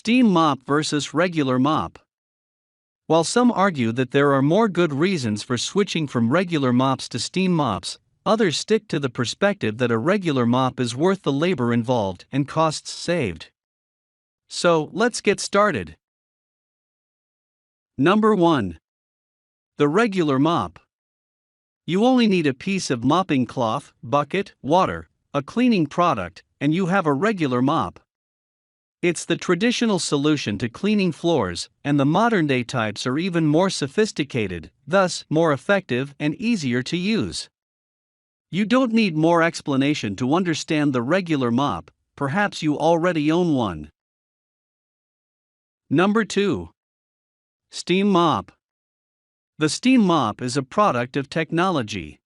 Steam mop versus regular mop. While some argue that there are more good reasons for switching from regular mops to steam mops, others stick to the perspective that a regular mop is worth the labor involved and costs saved. So, let's get started. Number 1. The regular mop. You only need a piece of mopping cloth, bucket, water, a cleaning product, and you have a regular mop. It's the traditional solution to cleaning floors, and the modern-day types are even more sophisticated, thus more effective and easier to use. You don't need more explanation to understand the regular mop, perhaps you already own one. Number 2. Steam mop. The steam mop is a product of technology.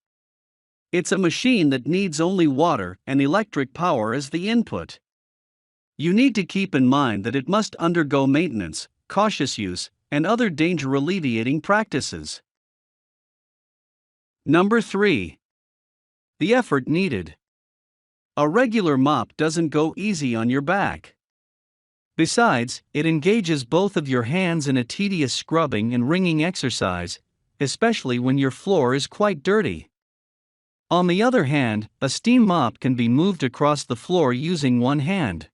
It's a machine that needs only water and electric power as the input. You need to keep in mind that it must undergo maintenance, cautious use, and other danger-alleviating practices. Number 3. The effort needed. A regular mop doesn't go easy on your back. Besides, it engages both of your hands in a tedious scrubbing and wringing exercise, especially when your floor is quite dirty. On the other hand, a steam mop can be moved across the floor using one hand.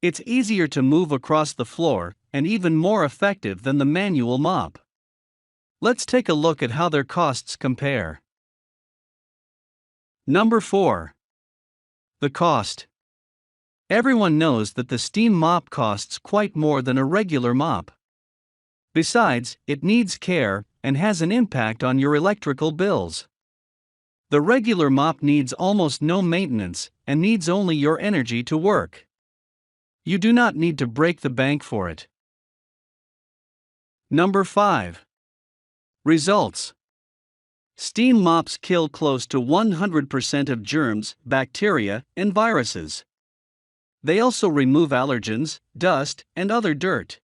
It's easier to move across the floor, and even more effective than the manual mop. Let's take a look at how their costs compare. Number 4. The cost. Everyone knows that the steam mop costs quite more than a regular mop. Besides, it needs care and has an impact on your electrical bills. The regular mop needs almost no maintenance and needs only your energy to work. You do not need to break the bank for it. Number 5. Results. Steam mops kill close to 100% of germs, bacteria, and viruses. They also remove allergens, dust, and other dirt.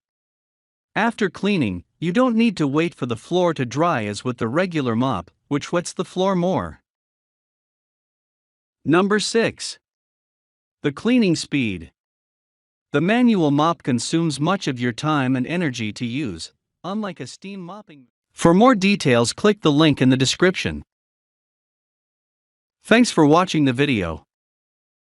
After cleaning, you don't need to wait for the floor to dry as with the regular mop, which wets the floor more. Number 6. The cleaning speed. The manual mop consumes much of your time and energy to use, unlike a steam mopping. For more details, click the link in the description. Thanks for watching the video.